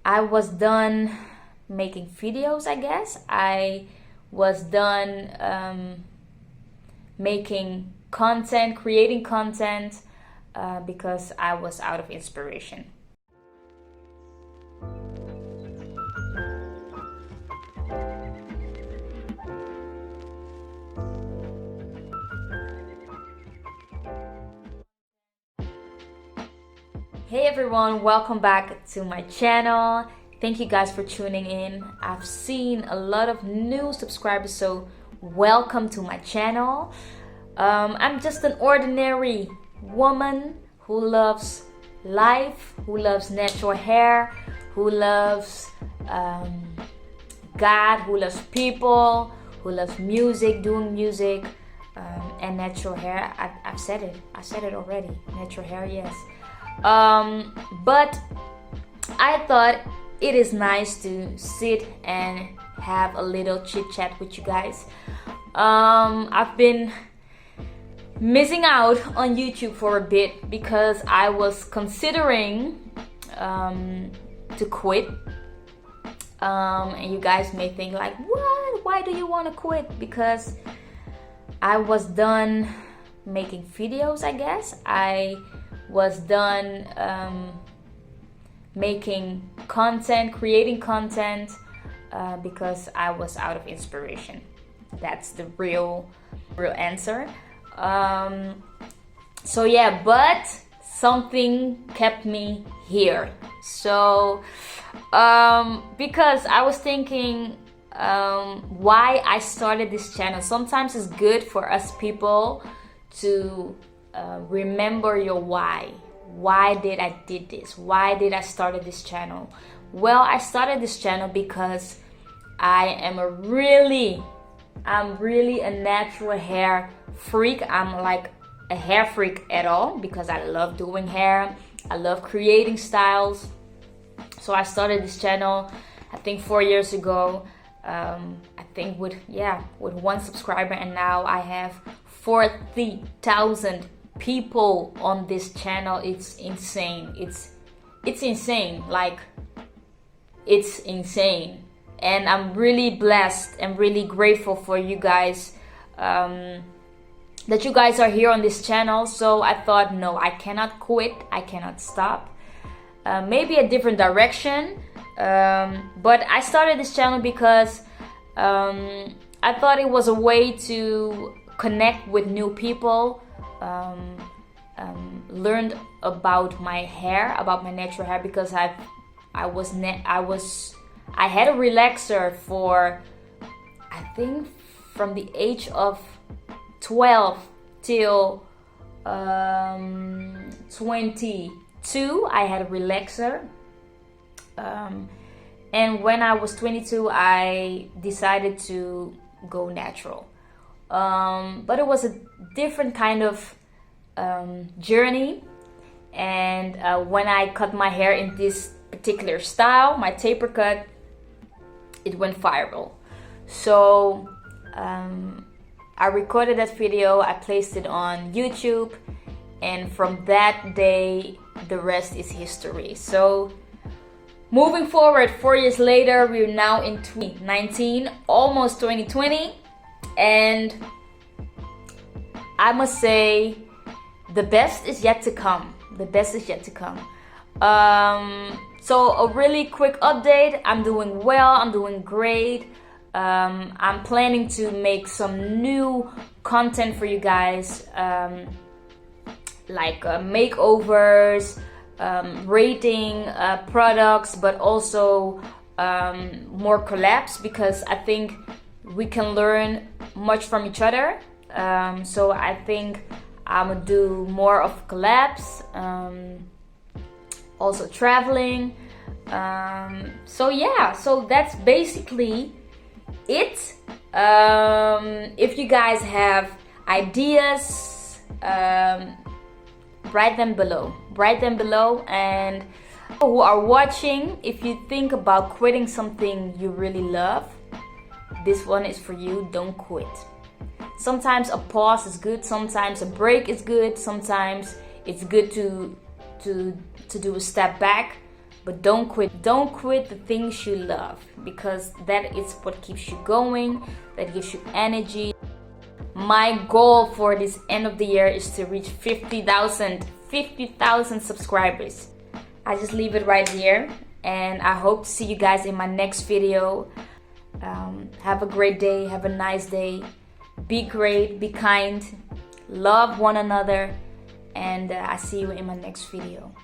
I was done making videos, I guess. I was done making content, creating content, because I was out of inspiration. Hey everyone, welcome back to my channel. Thank you guys for tuning in. I've seen a lot of new subscribers, so welcome to my channel. I'm just an ordinary woman who loves life, who loves natural hair, who loves God, who loves people, who loves music, doing music, and natural hair. I've said it. I said it already. Natural hair, yes. But I thought it is nice to sit and have a little chit chat with you guys. I've been missing out on YouTube for a bit because I was considering to quit. And you guys may think like, what? Why do you want to quit? Because I was done making videos, I guess. I was done making content, creating content, because I was out of inspiration. That's the real answer. So yeah, but something kept me here. So because I was thinking why I started this channel. Sometimes it's good for us people to remember your why. Why did I did this? Why did I started this channel? Well, I started this channel because I'm really a natural hair freak. I'm like a hair freak at all because I love doing hair. I love creating styles. So I started this channel, I think 4 years ago. I think with 1 subscriber, and now I have 40,000 people on this channel. It's insane. It's insane. Like, it's insane. And I'm really blessed and really grateful for you guys, that you guys are here on this channel. So I thought, no, I cannot quit. I cannot stop. Maybe a different direction. But I started this channel because I thought it was a way to connect with new people, learned about my hair, about my natural hair, because I had a relaxer for, I think, from the age of 12 till 22. I had a relaxer, and when I was 22 I decided to go natural. But it was a different kind of journey, and when I cut my hair in this particular style, my taper cut, it went viral. So I recorded that video, I placed it on YouTube, and from that day the rest is history. So moving forward, 4 years later, we're now in 2019, almost 2020, and I must say the best is yet to come. The best is yet to come. So a really quick update. I'm doing well. I'm doing great. I'm planning to make some new content for you guys, like makeovers, rating products, but also more collabs, because I think we can learn much from each other. So I think I'm gonna do more of collabs, also traveling. So yeah, so that's basically it. If you guys have ideas, write them below. And who are watching, if you think about quitting something you really love, this one is for you. Don't quit. Sometimes a pause is good, sometimes a break is good, sometimes it's good to do a step back. but don't quit. Don't quit the things you love, because that is what keeps you going, that gives you energy. My goal for this end of the year is to reach 50,000 subscribers. I just leave it right here, and I hope to see you guys in my next video. Have a great day, have a nice day, be great, be kind, love one another, and I see you in my next video.